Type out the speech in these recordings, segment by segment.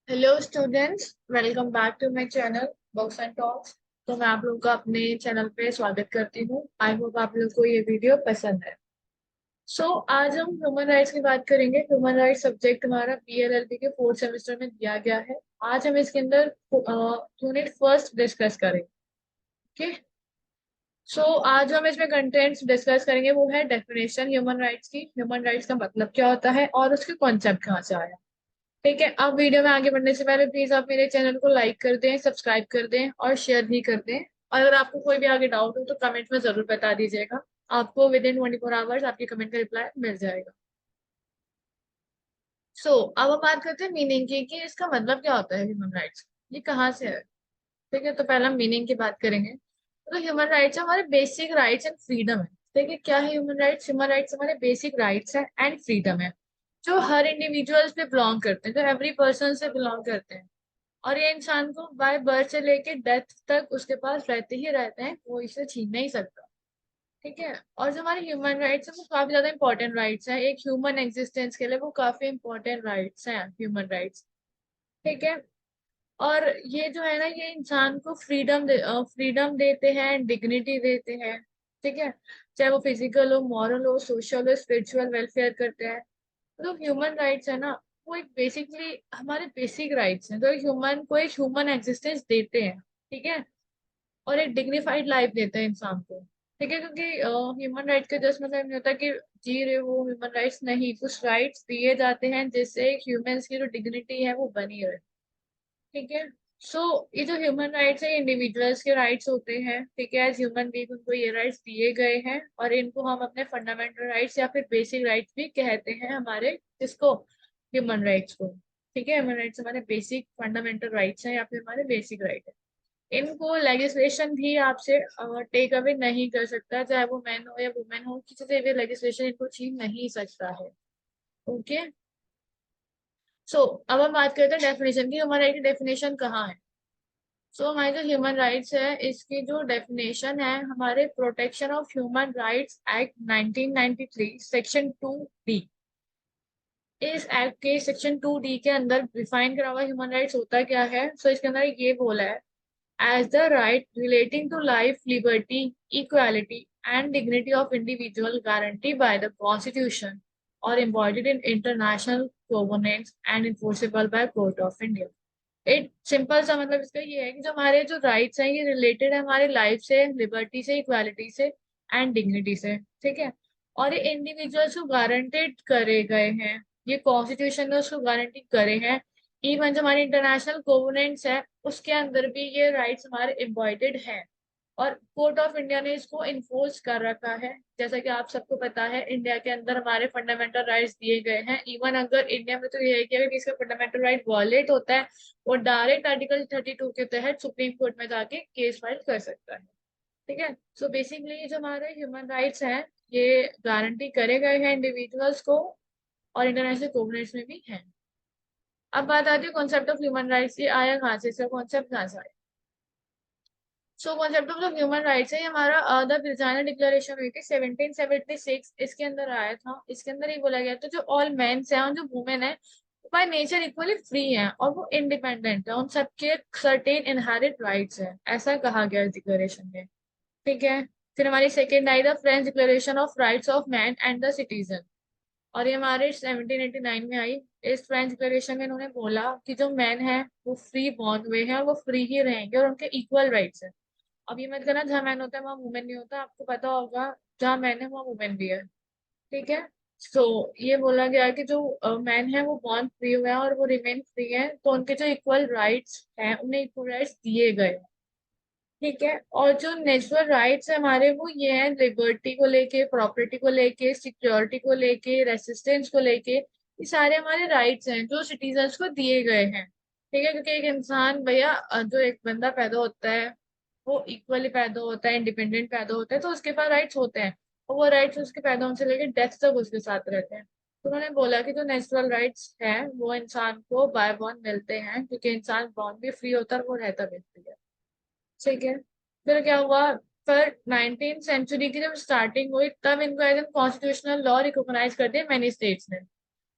Hello students, welcome back to my channel books and talks. तो मैं आप लोगों का अपने चैनल पे स्वागत करती हूँ। आई होप आप लोगों को ये वीडियो पसंद है। आज हम ह्यूमन राइट्स की बात करेंगे। ह्यूमन राइट्स सब्जेक्ट हमारा बीएलएलबी के फोर्थ सेमेस्टर में दिया गया है। आज हम इसके अंदर यूनिट फर्स्ट डिस्कस करेंगे। ओके। आज हम इसमें कंटेंट्स डिस्कस करेंगे, वो है डेफिनेशन ह्यूमन राइट्स की। ह्यूमन राइट्स का मतलब क्या होता है और उसके कॉन्सेप्ट कहाँ से आया। ठीक है। अब वीडियो में आगे बढ़ने से पहले प्लीज आप मेरे चैनल को लाइक कर दें, सब्सक्राइब कर दें और शेयर भी कर दें। और अगर आपको कोई भी आगे डाउट हो तो कमेंट में जरूर बता दीजिएगा। आपको विद इन 24 आवर्स आपके कमेंट का रिप्लाई मिल जाएगा। अब हम बात करते हैं मीनिंग की कि इसका मतलब क्या होता है ह्यूमन राइट्स, ये कहाँ से है। ठीक है, तो पहले हम मीनिंग की बात करेंगे। तो ह्यूमन राइट्स हमारे बेसिक राइट्स एंड फ्रीडम है। ठीक है, क्या है ह्यूमन राइट्स? ह्यूमन राइट्स हमारे बेसिक राइट्स है एंड फ्रीडम है, जो हर इंडिविजुअल्स पे बिलोंग करते हैं, जो एवरी पर्सन से बिलोंग करते हैं। और ये इंसान को बाय बर्थ से लेके डेथ तक उसके पास रहते ही रहते हैं, कोई इसे छीन नहीं सकता। ठीक है। और जो हमारे ह्यूमन राइट्स है वो काफी ज्यादा इंपॉर्टेंट राइट्स हैं, एक ह्यूमन एग्जिस्टेंस के लिए वो काफी इंपॉर्टेंट राइट्स हैं ह्यूमन राइट्स। ठीक है। और ये जो है ना, ये इंसान को फ्रीडम देते हैं, डिग्निटी देते हैं। ठीक है। चाहे वो फिजिकल हो, मॉरल हो, सोशल हो, स्पिरिचुअल वेलफेयर करते हैं। तो ह्यूमन राइट्स है ना, वो एक बेसिकली हमारे बेसिक राइट्स हैं, जो ह्यूमन को एक ह्यूमन एग्जिस्टेंस देते हैं। ठीक है। और एक डिग्निफाइड लाइफ देते हैं इंसान को। ठीक है, क्योंकि ह्यूमन राइट्स का जस्ट मतलब नहीं होता कि जी रहे वो ह्यूमन राइट्स, नहीं, कुछ राइट्स दिए जाते हैं जिससे एक ह्यूमंस की जो डिग्निटी है वो बनी रहे। ठीक है। सो ये जो ह्यूमन राइट्स है, इंडिविजुअल्स के राइट्स होते हैं। ठीक है, एज ह्यूमन बीइंग उनको ये राइट्स दिए गए हैं और इनको हम अपने फंडामेंटल राइट्स या फिर बेसिक राइट्स भी कहते हैं हमारे, जिसको ह्यूमन राइट्स को। ठीक है, ह्यूमन राइट्स हमारे बेसिक फंडामेंटल राइट्स हैं या फिर हमारे बेसिक राइट है। इनको लेजिस्लेशन भी आपसे टेक अवे नहीं कर सकता, चाहे वो मैन हो या वुमेन हो, किसी से भी लेजिस्लेशन इनको छीन नहीं सकता है। ओके। अब हम बात करते हैं डेफिनेशन की, हमारा एक डेफिनेशन कहाँ है। हमारे जो ह्यूमन राइट्स है, इसकी जो डेफिनेशन है हमारे protection of human rights act 1993 section 2D। इस एक्ट के सेक्शन 2D के अंदर डिफाइन करा हुआ ह्यूमन राइट्स होता क्या है। इसके अंदर ये बोला है, as the right relating to life, liberty, equality and dignity of individual guarantee by the constitution और embodied in international covenants and enforceable by court of India. एक सिंपल सा मतलब इसका ये है कि जो हमारे जो राइट्स हैं ये रिलेटेड है हमारे लाइफ से, लिबर्टी से, इक्वालिटी से एंड डिग्निटी से। ठीक है। और ये इंडिविजुअल्स को गारंटेड करे गए हैं, ये कॉन्स्टिट्यूशन ने उसको गारंटी करे हैं। इवन जो हमारे इंटरनेशनल कोवेनेंट्स है उसके अंदर भी ये राइट्स हमारे एम्बॉयडेड हैं। और कोर्ट ऑफ इंडिया ने इसको इन्फोर्स कर रखा है। जैसा कि आप सबको पता है, इंडिया के अंदर हमारे फंडामेंटल राइट्स दिए गए हैं। इवन अगर इंडिया में तो ये है कि अगर किसी का फंडामेंटल राइट वॉलेट होता है, वो डायरेक्ट आर्टिकल 32 के तहत सुप्रीम कोर्ट में जाके केस फाइल कर सकता है। ठीक है। बेसिकली जो हमारे ह्यूमन राइट्स हैं, ये गारंटी करे गए हैं इंडिविजुअल्स को, और इंटरनेशनल कोवेनेंट्स में भी हैं। अब बात आती है कॉन्सेप्ट ऑफ ह्यूमन राइट्स, ये आया कहाँ से, इसका कॉन्सेप्ट कहाँ से आया। कॉन्सेप्ट ऑफ ह्यूमन राइट्स है, ये हमारा द ब्रिजाना डिक्लेरेशन हुई थी 1776, इसके अंदर आया था। इसके अंदर ये बोला गया था जो ऑल मेंस हैं और जो वुमेन है बाय नेचर इक्वली फ्री हैं और वो इंडिपेंडेंट है, उन सबके सर्टेन इनहेरिट राइट्स है, ऐसा कहा गया इस डिक्लेरेशन में। ठीक है। फिर हमारी second I the French declaration of rights of man and the citizen, और ये हमारे 1789 में आई। इस फ्रेंच डिक्लेरेशन में इन्होंने बोला कि जो मैन है वो फ्री बॉर्न हुए हैं और वो फ्री ही रहेंगे और उनके इक्वल राइट्स है। अब ये मत करना जहाँ मैन होता है वहां वुमेन नहीं होता, आपको पता होगा जहाँ मैन है वहाँ वुमेन भी है। ठीक है। ये बोला गया कि जो मैन है वो बॉर्न फ्री हुए हैं और वो रिमेन फ्री है, तो उनके जो इक्वल राइट्स हैं उन्हें इक्वल राइट्स दिए गए। ठीक है। और जो नेचुरल राइट्स है हमारे, वो ये है लिबर्टी को लेके, प्रॉपर्टी को लेके, सिक्योरिटी को लेके, रेसिस्टेंस को लेके, ये सारे हमारे राइट्स हैं जो सिटीजन्स को दिए गए हैं। ठीक है, क्योंकि एक इंसान भैया, जो एक बंदा पैदा होता है वो इक्वली पैदा होता है, इंडिपेंडेंट पैदा होता है, तो उसके पास राइट्स होते हैं। और वो राइट्स उसके पैदा होने से लेकर डेथ तक उसके साथ रहते हैं। तो उन्होंने बोला कि जो नेचुरल राइट्स हैं वो इंसान को बाय बॉर्न मिलते हैं, क्योंकि इंसान बॉर्न भी फ्री होता है और वो रहता भी फ्री है। ठीक है। फिर क्या हुआ, फिर 19th सेंचुरी की जब स्टार्टिंग हुई तब इनको as an constitutional law recognise कर दिया मैनी स्टेट्स ने।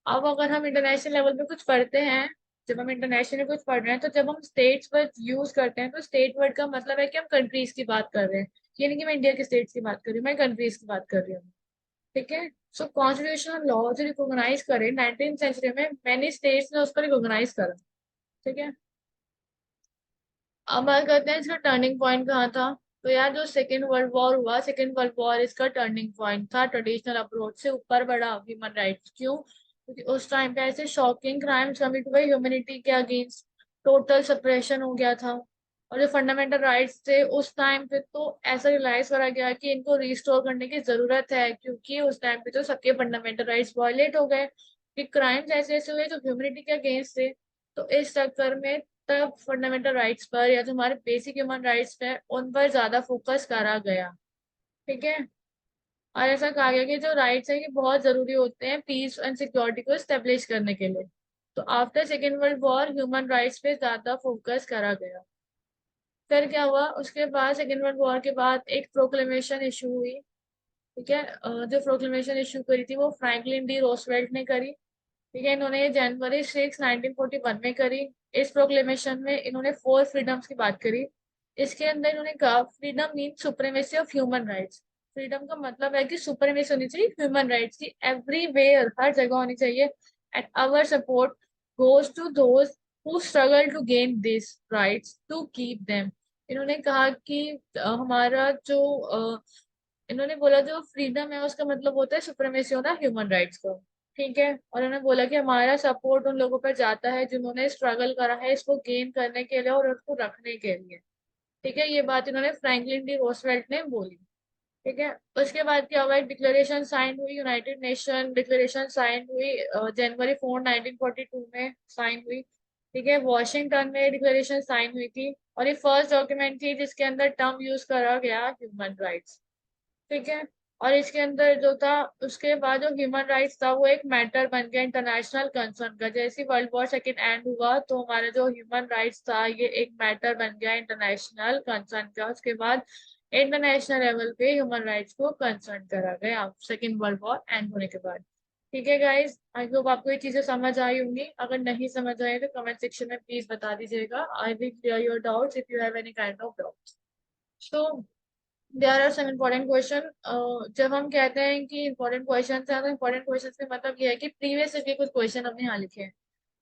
अब अगर हम इंटरनेशनल लेवल पे कुछ पढ़ते हैं जब हम इंटरनेशनल कुछ पढ़ रहे हैं तो जब हम स्टेट्स वर्ड यूज करते हैं तो स्टेट वर्ड का मतलब है कि हम कंट्रीज की बात कर रहे हैं। ये नहीं कि मैं इंडिया के स्टेट्स की बात कर रही हूँ, मैं कंट्रीज की बात कर रही हूँ। ठीक है। सो कॉन्स्टिट्यूशनल लॉ जो रिकॉग्नाइज करे 19th सेंचुरी में मैनी स्टेट्स ने उसको रिकॉग्नाइज करा। ठीक है। अब बात करते हैं इसका टर्निंग पॉइंट कहाँ था। तो यार जो सेकेंड वर्ल्ड वॉर हुआ, सेकेंड वर्ल्ड वॉर इसका टर्निंग पॉइंट था। ट्रेडिशनल अप्रोच से ऊपर बढ़ा ह्यूमन राइट्स। क्यों? क्योंकि उस टाइम पे ऐसे शॉकिंग क्राइम्स कमिट हुए ह्यूमैनिटी के अगेंस्ट। टोटल सप्रेशन हो गया था। और जो फंडामेंटल राइट्स थे उस टाइम पे तो ऐसा रियलाइज करा गया कि इनको रिस्टोर करने की जरूरत है, क्योंकि उस टाइम पे तो सबके फंडामेंटल राइट्स वायलेट हो गए कि क्राइम्स ऐसे ऐसे हुए जो ह्यूमैनिटी के अगेंस्ट थे। तो इस चक्कर में तब फंडामेंटल राइट्स पर या जो हमारे बेसिक ह्यूमन राइट्स पे उन पर ज्यादा फोकस करा गया। ठीक है। और ऐसा कहा गया कि जो राइट्स है ये बहुत जरूरी होते हैं पीस एंड सिक्योरिटी को स्टेब्लिश करने के लिए। तो after second world war human rights पे ज्यादा फोकस करा गया। फिर क्या हुआ उसके बाद, सेकेंड वर्ल्ड वॉर के बाद एक प्रोक्लेमेशन इशू हुई। ठीक है। जो प्रोक्लेमेशन इशू करी थी वो फ्रैंकलिन डी रोosevelt ने करी। ठीक है। इन्होंने जनवरी 6 1941 में करी। इस प्रोक्लेमेशन में इन्होंने 4 फ्रीडम्स की बात करी। इसके अंदर इन्होंने कहा freedom mean supremacy of human rights. Freedom का मतलब है कि सुप्रीमेसी होनी चाहिए ह्यूमन राइट्स की एवरीवेयर, हर जगह होनी चाहिए। And our support goes to those who struggle to gain this rights to keep them. इन्होंने कहा कि हमारा जो इन्होंने बोला जो फ्रीडम है उसका मतलब होता है सुप्रीमेसी होना ह्यूमन राइट्स का। ठीक है। और उन्होंने बोला कि हमारा सपोर्ट उन लोगों पर जाता है जिन्होंने स्ट्रगल करा है इसको गेन करने के लिए और उसको रखने के लिए। ठीक है। ये बात इन्होंने फ्रैंकलिन डी रोosevelt ने बोली। ठीक है। उसके बाद क्या हुआ, एक डिक्लेरेशन साइन हुई, यूनाइटेड नेशन डिक्लेरेशन साइन हुई January 4 1942 में साइन हुई। ठीक है। वॉशिंगटन में डिक्लेरेशन साइन हुई थी और ये फर्स्ट डॉक्यूमेंट थी जिसके अंदर टर्म यूज करा गया ह्यूमन राइट्स। ठीक है। और इसके अंदर जो था उसके बाद जो ह्यूमन राइट्स था वो एक मैटर बन गया इंटरनेशनल कंसर्न का। जैसे वर्ल्ड वॉर 2 एंड हुआ तो हमारा जो ह्यूमन राइट्स था ये एक मैटर बन गया इंटरनेशनल कंसर्न का। उसके बाद इंटरनेशनल लेवल पे ह्यूमन राइट्स को कंसर्न करा गया सेकेंड वर्ल्ड वॉर एंड होने के बाद। ठीक है गाइज, आई होप आपको ये चीजें समझ आई होंगी। अगर नहीं समझ आई तो कमेंट सेक्शन में प्लीज बता दीजिएगा। I will clear your doubts if you have any kind of doubts. So there are some important question. जब हम कहते हैं कि इम्पोर्टेंट क्वेश्चन है तो इम्पोर्टेंट क्वेश्चन का मतलब ये है कि प्रीवियस के कुछ क्वेश्चन हमने यहाँ लिखे हैं।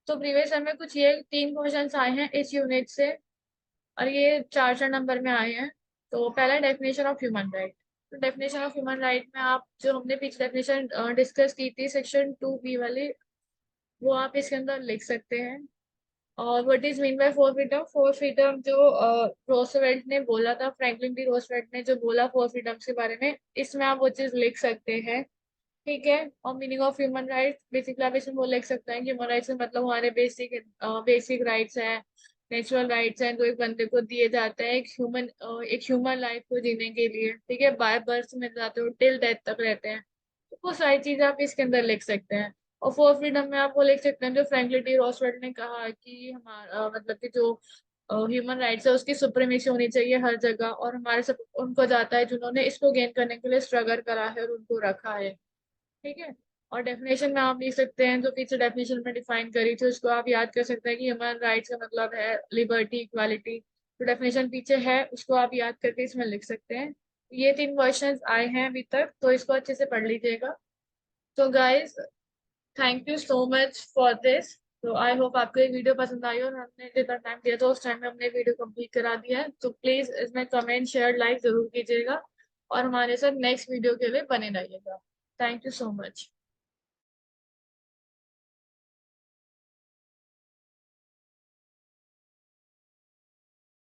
तो प्रीवियस में कुछ ये 3 क्वेश्चन आए हैं इस यूनिट से और ये 4 4 नंबर में आए हैं। तो पहला डेफिनेशन ऑफ ह्यूमन राइट। तो डेफिनेशन ऑफ ह्यूमन राइट में आप जो हमने पीछे डेफिनेशन डिस्कस की थी सेक्शन 2B वाली, वो आप इसके अंदर लिख सकते हैं। और what is mean by 4 freedom. 4 freedom जो रोosevelt ने बोला था, फ्रैंकलिन डी रोosevelt ने जो बोला 4 फ्रीडम्स के बारे में, इसमें आप वो चीज लिख सकते हैं। ठीक है। और meaning of human rights basically आप इसमें वो लिख सकते हैं कि ह्यूमन राइट्स का मतलब हमारे बेसिक बेसिक राइट्स है, नेचुरल राइट्स हैं जो एक बंदे को दिए जाते हैं एक ह्यूमन लाइफ को जीने के लिए। ठीक है। बाय बर्थ में जाते हो टिल डेथ तक रहते हैं। तो वो सारी चीजें आप इसके अंदर लिख सकते हैं। और 4 फ्रीडम में आप वो लिख सकते हैं जो फ्रैंकलिन डी रोosevelt ने कहा कि हमारा मतलब कि जो ह्यूमन राइट्स है उसकी सुप्रीमेसी होनी चाहिए हर जगह और हमारे सब उनको जाता है जिन्होंने इसको गेन करने के लिए स्ट्रगल करा है और उनको रखा है। ठीक है। और डेफिनेशन में आप लिख सकते हैं जो पीछे डेफिनेशन में डिफाइन करी थी उसको आप याद कर सकते हैं कि ह्यूमन राइट्स का मतलब है लिबर्टी इक्वालिटी। तो डेफिनेशन पीछे है उसको आप याद करके इसमें लिख सकते हैं। ये 3 क्वेश्चंस आए हैं अभी तक तो इसको अच्छे से पढ़ लीजिएगा। तो guys thank you so much for this. तो आई होप आपको ये वीडियो पसंद आई और हमने जितना टाइम दिया था उस टाइम में हमने वीडियो कंप्लीट करा दिया है। तो प्लीज इसमें कमेंट शेयर लाइक जरूर कीजिएगा और हमारे साथ नेक्स्ट वीडियो के लिए बने रहिएगा। Thank you so much.